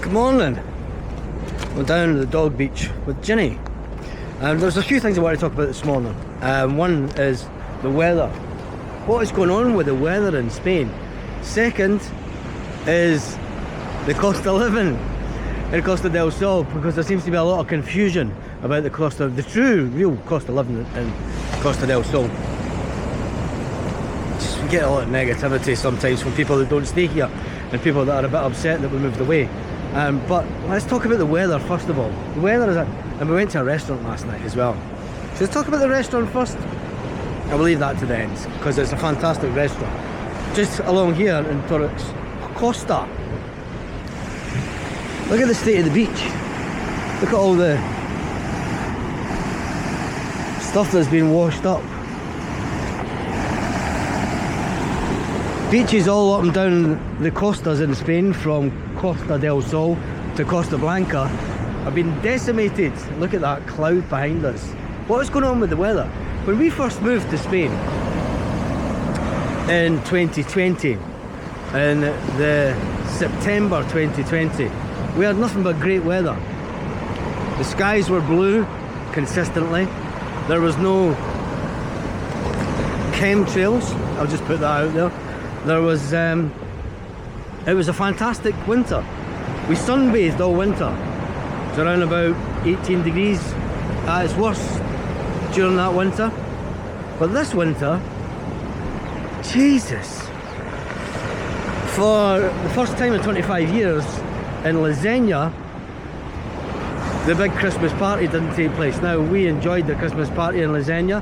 Good morning. We're down at the dog beach with Ginny. There's a few things I want to talk about this morning. One is the weather. What is going on with the weather in Spain? Second is the cost of living in Costa del Sol, because there seems to be a lot of confusion about the real cost of living in Costa del Sol. Just, we get a lot of negativity sometimes from people that don't stay here and people that are a bit upset that we moved away. But let's talk about the weather first of all. The weather is and we went to a restaurant last night as well. So let's talk about the restaurant first. I will leave that to the end because it's a fantastic restaurant just along here in Torres Costa. Look at the state of the beach. Look at all the stuff that's been washed up. Beaches all up and down the costas in Spain, from Costa del Sol to Costa Blanca, have been decimated. Look at that cloud behind us. What is going on with the weather? When we first moved to Spain in 2020, in the September 2020, we had nothing but great weather. The skies were blue consistently. There was no chemtrails. I'll just put that out there. There was, it was a fantastic winter. We sunbathed all winter. It was around about 18 degrees at its worst during that winter. But this winter, Jesus, for the first time in 25 years in Lasagna, the big Christmas party didn't take place. Now, we enjoyed the Christmas party in Lasagna.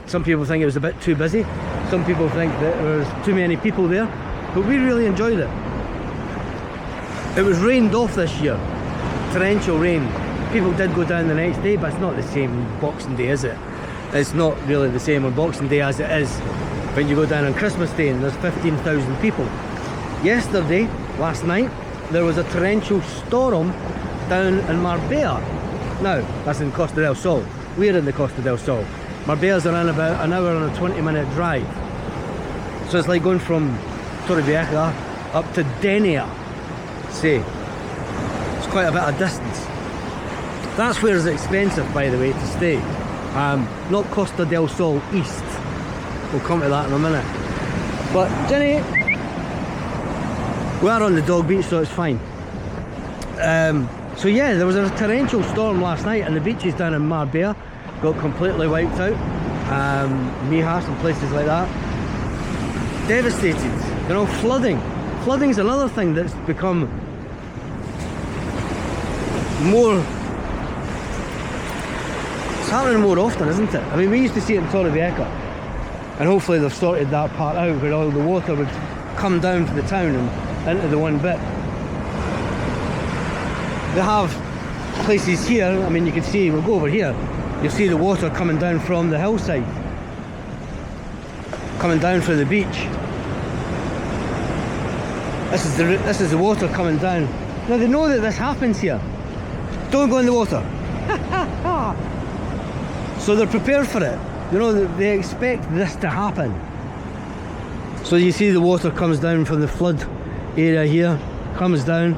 Some people think it was a bit too busy. Some people think that there was too many people there, but we really enjoyed it. It was rained off this year, torrential rain. People did go down the next day, but it's not the same on Boxing Day, is it? It's not really the same on Boxing Day as it is when you go down on Christmas Day and there's 15,000 people. Yesterday, last night, there was a torrential storm down in Marbella. Now, that's in Costa del Sol. We're in the Costa del Sol. Marbella's around about an hour and a 20-minute drive. So it's like going from Torrevieja up to Denia, say. It's quite a bit of distance. That's where it's expensive, by the way, to stay. Not Costa del Sol East. We'll come to that in a minute. But, Jenny, we are on the dog beach, so it's fine. So yeah, there was a torrential storm last night, and the beaches down in Marbella got completely wiped out. Mijas and places like that. Devastated. You know, flooding. Flooding's another thing that's become more... It's happening more often, isn't it? I mean, we used to see it in Torrevieja, and hopefully they've sorted that part out where all the water would come down to the town and into the one bit. They have places here, I mean, you can see, we'll go over here, you'll see the water coming down from the hillside, coming down from the beach. This is the water coming down. Now they know that this happens here. Don't go in the water. So they're prepared for it. You know, they expect this to happen. So you see the water comes down from the flood area here, comes down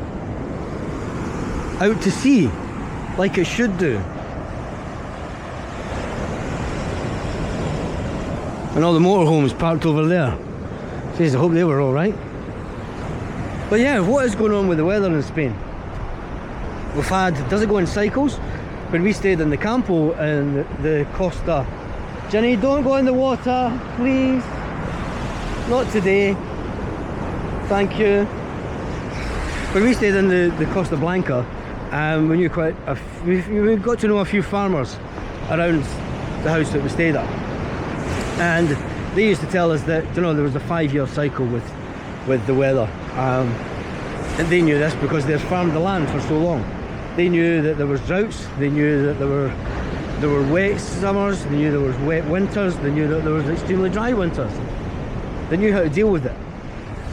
out to sea, like it should do. And all the motorhomes parked over there. Jeez, I hope they were alright. But yeah, what is going on with the weather in Spain? We've had, does it go in cycles? When we stayed in the Campo in the Costa. Jenny, don't go in the water, please. Not today. Thank you. When we stayed in the Costa Blanca, we knew we got to know a few farmers around the house that we stayed at. And they used to tell us that, you know, there was a 5-year cycle with the weather. And they knew this because they've farmed the land for so long. They knew that there was droughts, they knew that there were wet summers, they knew there was wet winters, they knew that there was extremely dry winters. They knew how to deal with it.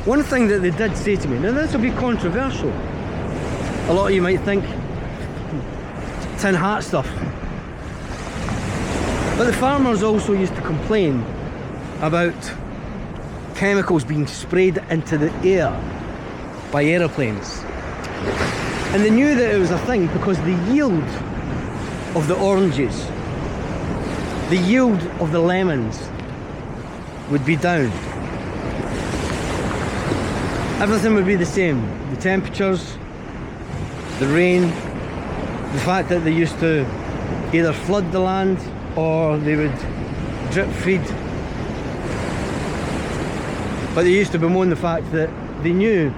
One thing that they did say to me, now this will be controversial. A lot of you might think tin hat stuff. But the farmers also used to complain about chemicals being sprayed into the air by aeroplanes. And they knew that it was a thing because the yield of the oranges, the yield of the lemons would be down. Everything would be the same. The temperatures, the rain, the fact that they used to either flood the land or they would drip feed. But they used to bemoan the fact that they knew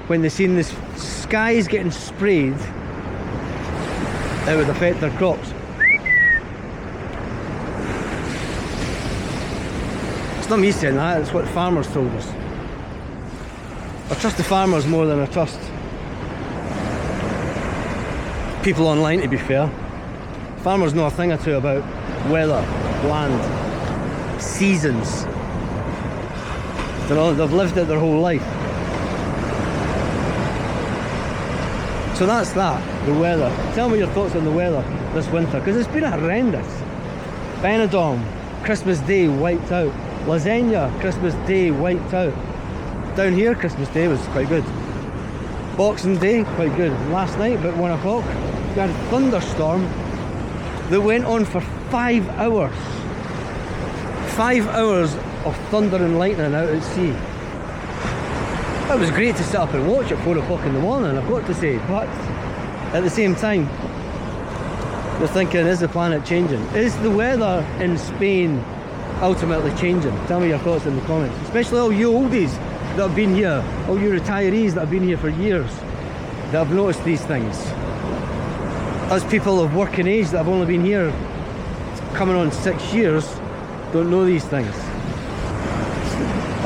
when they seen the skies getting sprayed, it would affect their crops. It's not me saying that, it's what farmers told us. I trust the farmers more than I trust people online, to be fair. Farmers know a thing or two about weather, land, seasons. They've lived it their whole life. So that's that, the weather. Tell me your thoughts on the weather this winter, because it's been horrendous. Benidorm, Christmas Day wiped out. Lasagna, Christmas Day wiped out. Down here, Christmas Day was quite good. Boxing Day, quite good. Last night, about 1 o'clock, we had a thunderstorm that went on for 5 hours. 5 hours of thunder and lightning out at sea. It was great to sit up and watch at 4 o'clock in the morning, I've got to say, but at the same time, you're thinking, is the planet changing? Is the weather in Spain ultimately changing? Tell me your thoughts in the comments, especially all you oldies that have been here, all you retirees that have been here for years, that have noticed these things. Us people of working age that have only been here coming on 6 years don't know these things.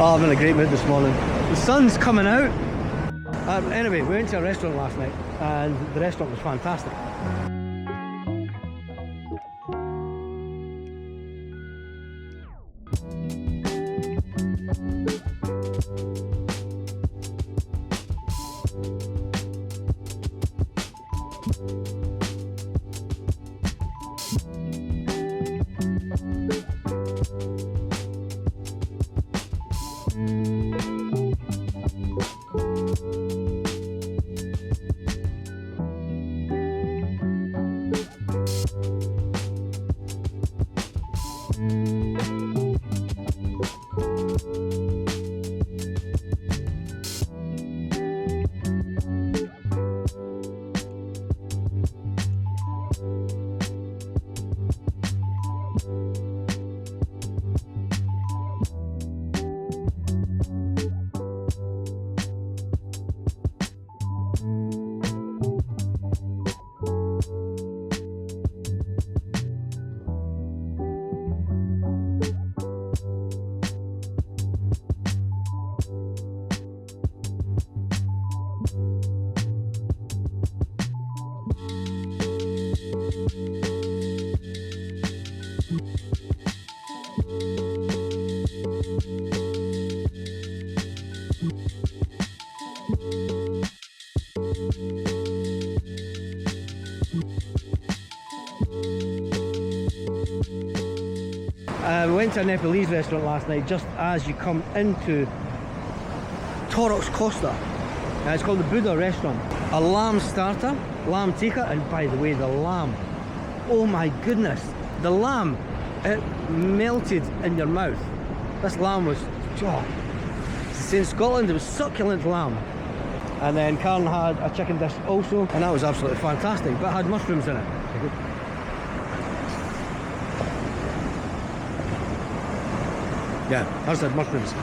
Oh, I'm in a great mood this morning. The sun's coming out. Anyway, we went to a restaurant last night and the restaurant was fantastic. We went to a Nepalese restaurant last night just as you come into Torok's Costa. It's called the Buddha restaurant. A lamb starter, lamb tikka, and by the way, the lamb, oh my goodness, the lamb, it melted in your mouth. This lamb was, in Scotland, it was succulent lamb. And then Karen had a chicken dish also, and that was absolutely fantastic, but it had mushrooms in it. Yeah, hers had mushrooms.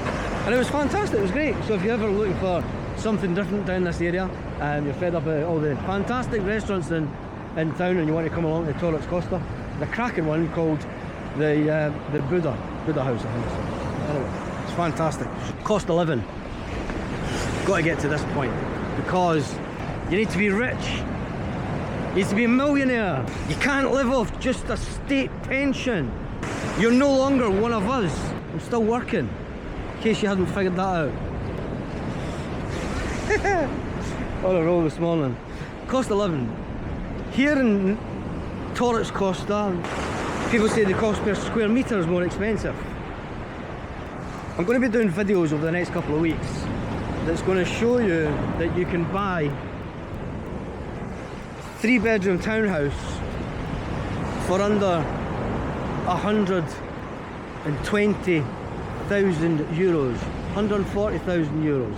And it was fantastic, it was great. So if you're ever looking for something different down this area, and you're fed up with all the fantastic restaurants in town and you want to come along to Torok's Costa, the cracking one called the Buddha House, I think so. Anyway, it's fantastic. Cost of living. Got to get to this point because you need to be rich. You need to be a millionaire. You can't live off just a state pension. You're no longer one of us. I'm still working, in case you hadn't figured that out. On a roll this morning. Cost of living. Here in Torok's Costa, people say the cost per square metre is more expensive. I'm going to be doing videos over the next couple of weeks that's going to show you that you can buy 3-bedroom townhouse for under 120,000 euros, 140,000 euros,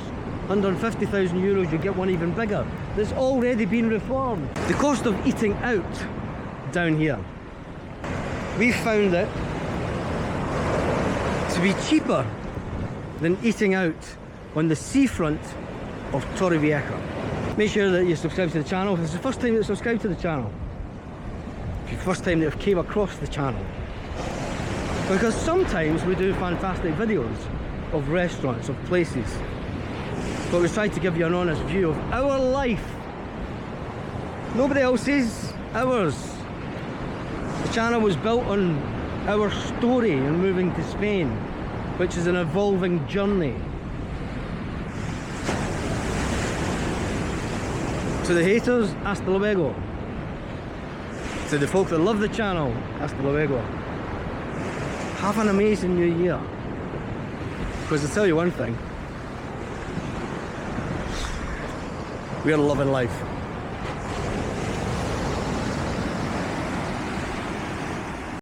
150,000 euros. You get one even bigger. That's already been reformed. The cost of eating out down here, we found it to be cheaper than eating out on the seafront of Torrevieja. Make sure that you subscribe to the channel. If it's the first time that you subscribe to the channel, if it's the first time that you've came across the channel, because sometimes we do fantastic videos of restaurants, of places, but we try to give you an honest view of our life. Nobody else's, ours. The channel was built on our story in moving to Spain, which is an evolving journey. To the haters, hasta luego. To the folk that love the channel, hasta luego. Have an amazing new year. Because I'll tell you one thing, we are loving life.